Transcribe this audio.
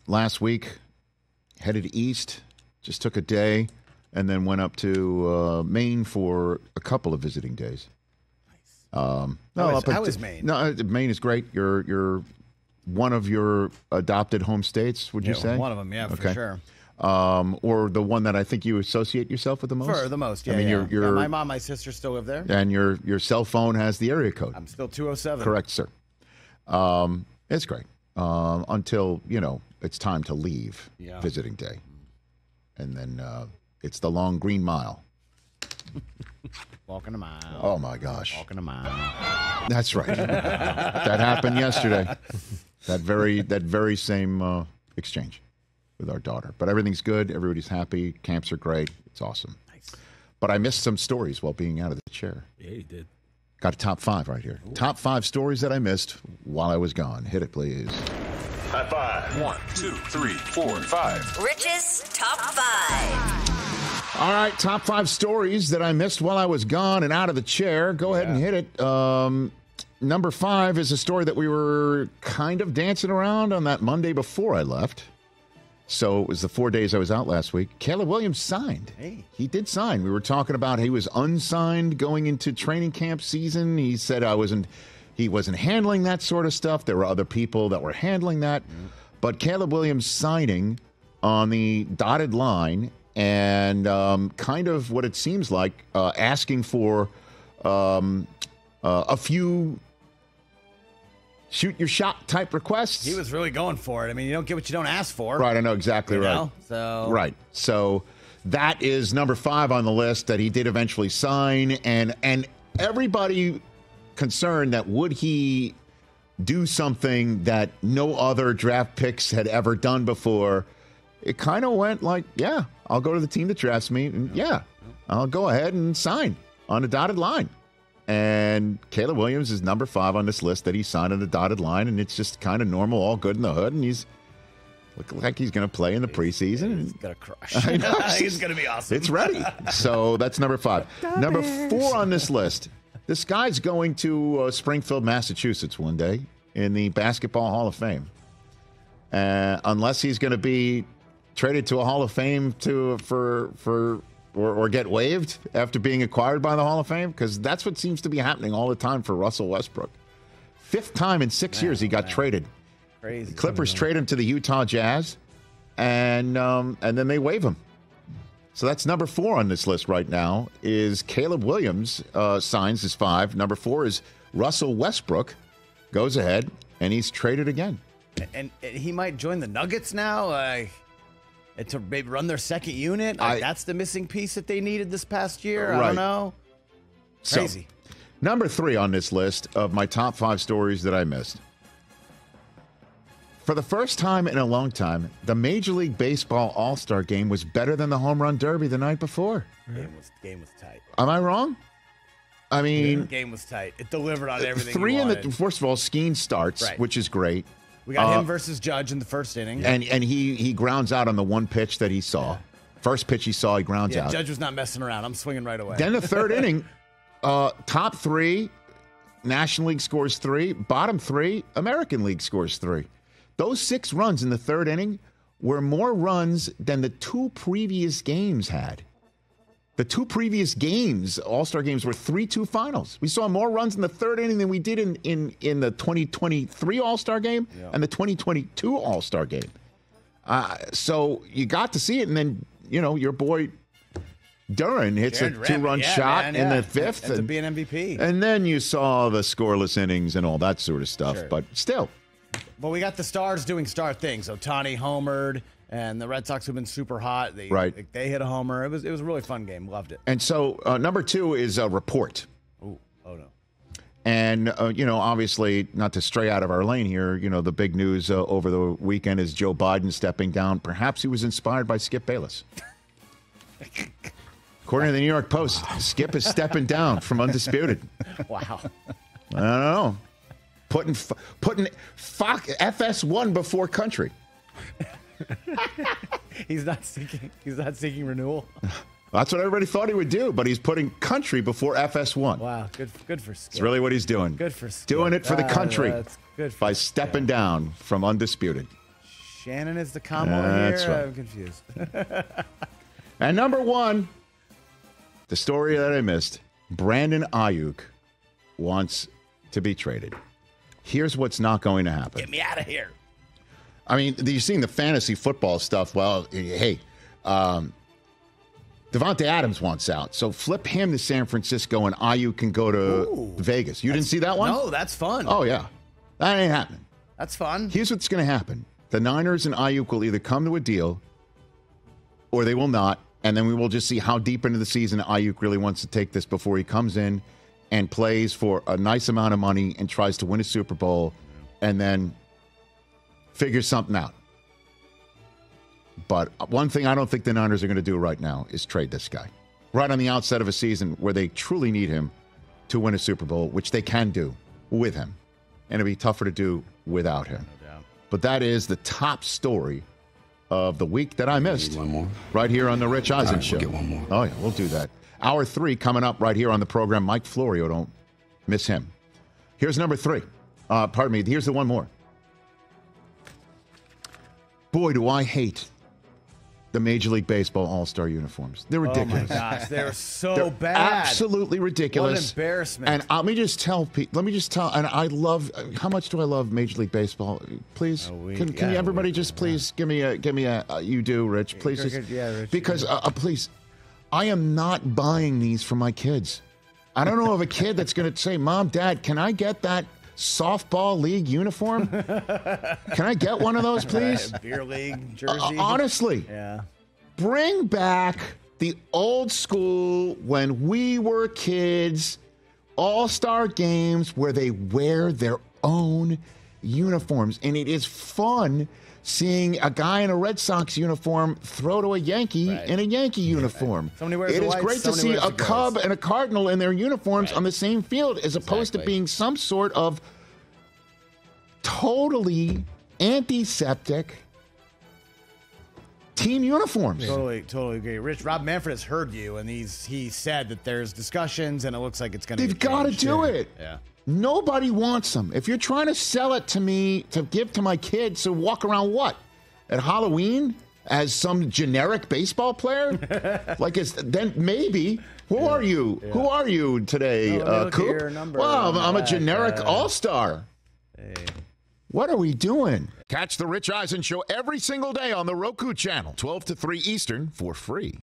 last week, headed east, just took a day, and then went up to Maine for a couple of visiting days. How is Maine? No, Maine is great. You're one of your adopted home states, would you say? One of them, yeah, for sure. Or the one that I think you associate yourself with the most? For the most, yeah. I mean, yeah. My mom, my sister still live there. And your cell phone has the area code. I'm still 207. Correct, sir. It's great until, it's time to leave visiting day. And then it's the long green mile. Walking a mile. Oh, my gosh. Walking a mile. That's right. That happened yesterday. That very same exchange with our daughter. But everything's good. Everybody's happy. Camps are great. It's awesome. Nice. But I missed some stories while being out of the chair. Yeah, you did. Got a top 5 right here. Ooh. Top 5 stories that I missed while I was gone. Hit it, please. High five. 1, 2, 3, 4, 5. Rich's top 5. All right, top 5 stories that I missed while I was gone and out of the chair. Go ahead and hit it. Number 5 is a story that we were kind of dancing around on that Monday before I left. So it was the 4 days I was out last week. Caleb Williams signed. Hey. He did sign. We were talking about he was unsigned going into training camp season. He said he wasn't handling that sort of stuff. There were other people that were handling that. Mm-hmm. But Caleb Williams signing on the dotted line and kind of what it seems like asking for a few shoot your shot type requests. He was really going for it. I mean, you don't get what you don't ask for. Right, I know exactly right. So right. So that is number 5 on the list that he did eventually sign, and everybody concerned that would he do something that no other draft picks had ever done before. It kind of went like, yeah, I'll go to the team that drafts me, and yeah, I'll go ahead and sign on a dotted line. And Caleb Williams is number 5 on this list that he signed on the dotted line, and it's just kind of normal, all good in the hood, and he's looking like he's going to play in the preseason. He's going to crush. He's going to be awesome. It's ready. So that's number 5. Number 4 on this list. This guy's going to Springfield, Massachusetts one day in the Basketball Hall of Fame. Unless he's going to be traded to a Hall of Fame or get waived after being acquired by the Hall of Fame, because that's what seems to be happening all the time for Russell Westbrook. 5th time in 6 years he got traded. Crazy. The Clippers trade him to the Utah Jazz, and then they waive him. So that's number 4 on this list right now is Caleb Williams signs his 5. Number 4 is Russell Westbrook goes ahead, and he's traded again. And he might join the Nuggets now. To maybe run their second unit. That's the missing piece that they needed this past year. Right. I don't know. Crazy. So, number 3 on this list of my top 5 stories that I missed. For the first time in a long time, the Major League Baseball All-Star Game was better than the Home Run Derby the night before. Game was tight. Am I wrong? I mean, game was tight. It delivered on everything. First of all, Skeen starts, which is great. We got him versus Judge in the first inning. And he grounds out on the one pitch that he saw. Yeah. First pitch he saw, he grounds out. Judge was not messing around. I'm swinging right away. Then the third inning, top 3, National League scores 3. Bottom 3, American League scores 3. Those 6 runs in the third inning were more runs than the 2 previous games had. The 2 previous games, All-Star games, were 3-2 finals. We saw more runs in the third inning than we did in the 2023 All-Star game and the 2022 All-Star game. So you got to see it, and then, your boy Duran hits a 2-run shot in the 5th. And to be an MVP. And then you saw the scoreless innings and all that sort of stuff. Sure. But still. Well, we got the stars doing star things. Ohtani homered. And the Red Sox have been super hot. They hit a homer. It was a really fun game. Loved it. And so number 2 is a report. Oh no. And, obviously, not to stray out of our lane here, the big news over the weekend is Joe Biden stepping down. Perhaps he was inspired by Skip Bayless. According to the New York Post, Skip is stepping down from Undisputed. Wow. I don't know. Putting FS1 before country. He's not seeking renewal. That's what everybody thought he would do, but he's putting country before FS1. Wow, good for Skip. It's really what he's doing. Good for Skip. Doing it for the country that's good by stepping down from Undisputed. Shannon is the comma here? That's right. I'm confused. And number 1, the story that I missed, Brandon Ayuk wants to be traded. Here's what's not going to happen. Get me out of here. I mean, you've seen the fantasy football stuff. Well, hey, Devontae Adams wants out. So flip him to San Francisco and Ayuk can go to Vegas. You didn't see that one? No, that's fun. Oh, yeah. That ain't happening. That's fun. Here's what's going to happen. The Niners and Ayuk will either come to a deal or they will not. And then we will just see how deep into the season Ayuk really wants to take this before he comes in and plays for a nice amount of money and tries to win a Super Bowl and then figures something out. But one thing I don't think the Niners are going to do right now is trade this guy. Right on the outset of a season where they truly need him to win a Super Bowl, which they can do with him. And it'll be tougher to do without him. No doubt. But that is the top story of the week that I missed. One more. Right here on the Rich Eisen Show. We'll get one more. Oh, yeah, we'll do that. Hour 3 coming up right here on the program. Mike Florio, don't miss him. Here's number 3. Pardon me, here's the one more. Boy, do I hate the Major League Baseball All-Star uniforms. They're ridiculous. Oh, my gosh. They're so They're bad. absolutely ridiculous. What an embarrassment. And let me just tell, and I love, how much do I love Major League Baseball? Please, can everybody just please give me a, you do, Rich, please. Rich. Because, please, I am not buying these for my kids. I don't know of a kid that's going to say, Mom, Dad, can I get that softball league uniform? Can I get one of those, please? Beer league jersey. Honestly. Yeah. Bring back the old school when we were kids, all-star games where they wear their own uniforms. And it is fun seeing a guy in a Red Sox uniform throw to a Yankee in a Yankee uniform. It is great to see a Cub and a Cardinal in their uniforms on the same field as opposed to being some sort of totally antiseptic team uniforms. Totally agree. Rich, Rob Manfred has heard you, and he said that there's discussions, and it looks like it's going to They've got to do it. Yeah. Nobody wants them. If you're trying to sell it to me to give to my kids to walk around what? At Halloween as some generic baseball player? Then maybe. Who are you? Yeah. Who are you today, Coop? Well, I'm a generic all-star. Hey. What are we doing? Catch the Rich Eisen Show every single day on the Roku channel, 12 to 3 Eastern, for free.